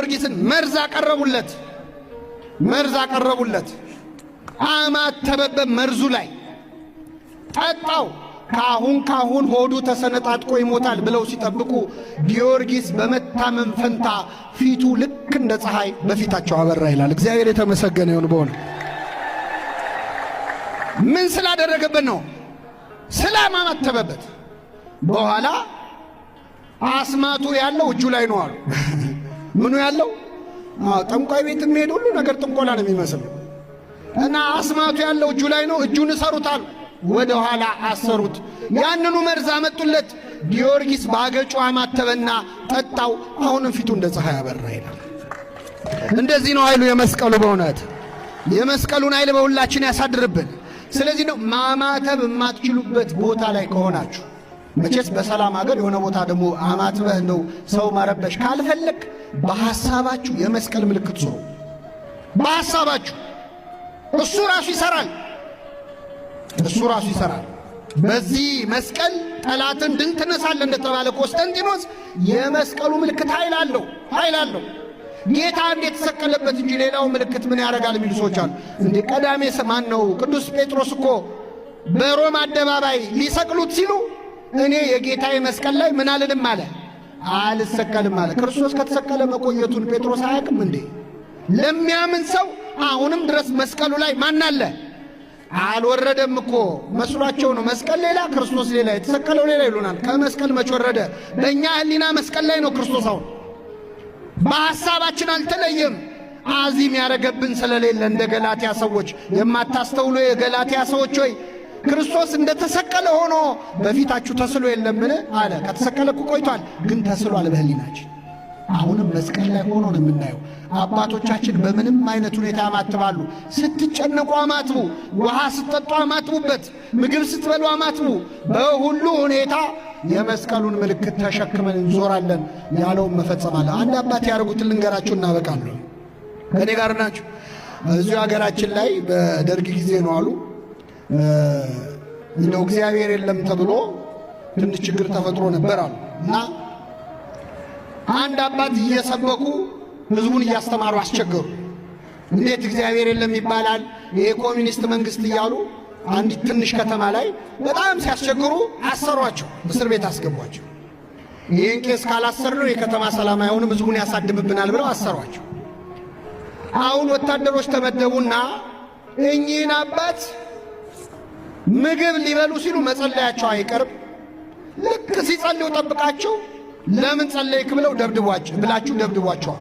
ጊዮርጊስን መርዝ አቀረቡለት። አማተበበት መርዙ ላይ ጠጣው። ካሁን ሆዱ ተሰነጣጥቆ ይሞታል ብለው ሲጠብቁ ጊዮርጊስ በመታመን ፈንታ ፊቱ ልክ እንደ ፀሐይ በፊታቸው አበራ ይላል። እግዚአብሔር የተመሰገነ ይሁን። በሆነ ምን ስላደረገበት ነው? ስላማተበበት። በኋላ አስማቱ ያለው እጁ ላይ ነው አሉ። ምኑ ያለው? ጠንቋይ ቤት የሚሄድ ሁሉ ነገር ጥንቆላ ነው የሚመስል እና አስማቱ ያለው እጁ ላይ ነው። እጁን እሰሩታል። ወደ ኋላ አሰሩት። ያንኑ መርዝ አመጡለት። ጊዮርጊስ ባገጩ አማተበና ጠጣው። አሁንም ፊቱ እንደ ፀሐይ አበራ ይላል። እንደዚህ ነው ኃይሉ የመስቀሉ። በእውነት የመስቀሉን ኃይል በሁላችን ያሳድርብን። ስለዚህ ነው ማማተብ የማትችሉበት ቦታ ላይ ከሆናችሁ፣ መቼስ በሰላም ሀገር የሆነ ቦታ ደግሞ አማትበህ ነው ሰው ማረበሽ ካልፈለግ በሐሳባችሁ የመስቀል ምልክት ስሩ። በሐሳባችሁ እሱ ራሱ ይሰራል። በዚህ መስቀል ጠላትን ድል ትነሳለህ እንደተባለ ቆስጠንጢኖስ የመስቀሉ ምልክት ኃይል አለው። ጌታ እንዴት ተሰቀለበት እንጂ ሌላው ምልክት ምን ያደርጋል የሚሉ ሰዎች አሉ። እንዴ ቀዳሜ ማን ነው? ቅዱስ ጴጥሮስ እኮ በሮም አደባባይ ሊሰቅሉት ሲሉ እኔ የጌታዬ መስቀል ላይ ምን አልልም አለ፣ አልሰቀልም አለ። ክርስቶስ ከተሰቀለ መቆየቱን ጴጥሮስ አያውቅም እንዴ? ለሚያምን ሰው አሁንም ድረስ መስቀሉ ላይ ማን አለ? አልወረደም እኮ መስሏቸው ነው። መስቀል ሌላ ክርስቶስ ሌላ፣ የተሰቀለው ሌላ ይሉናል። ከመስቀል መች ወረደ? በእኛ ሕሊና መስቀል ላይ ነው ክርስቶስ። አሁን በሐሳባችን አልተለየም። አዚም ያረገብን ስለሌለ እንደ ገላትያ ሰዎች የማታስተውሉ የገላትያ ሰዎች ሆይ ክርስቶስ እንደተሰቀለ ሆኖ በፊታችሁ ተስሎ የለምን አለ። ከተሰቀለ እኮ ቆይቷል፣ ግን ተስሏል በሕሊናችን። አሁንም መስቀል ላይ ሆኖ ነው የምናየው። አባቶቻችን በምንም አይነት ሁኔታ ያማትባሉ። ስትጨነቁ አማትቡ፣ ውሃ ስትጠጡ አማትቡበት፣ ምግብ ስትበሉ አማትቡ። በሁሉ ሁኔታ የመስቀሉን ምልክት ተሸክመን እንዞራለን ያለውን መፈጸም አለ። አንድ አባት ያደርጉትን ልንገራችሁ እናበቃለን። ከኔ ጋር ናችሁ? እዚሁ ሀገራችን ላይ በደርግ ጊዜ ነው አሉ እንደው እግዚአብሔር የለም ተብሎ ትንሽ ችግር ተፈጥሮ ነበር አሉ እና አንድ አባት እየሰበኩ ህዝቡን እያስተማሩ አስቸገሩ። እንዴት እግዚአብሔር የለም ይባላል? ይሄ ኮሚኒስት መንግስት እያሉ አንዲት ትንሽ ከተማ ላይ በጣም ሲያስቸግሩ አሰሯቸው፣ እስር ቤት አስገቧቸው። ይህን ቄስ ካላሰርነው የከተማ ሰላም አይሆንም፣ ህዝቡን ያሳድምብናል ብለው አሰሯቸው። አሁን ወታደሮች ተመደቡና እኚህን አባት ምግብ ሊበሉ ሲሉ መጸለያቸው አይቀርም። ልክ ሲጸልዩ ጠብቃቸው ለምን ጸለይክ ብለው ደብድቧቸው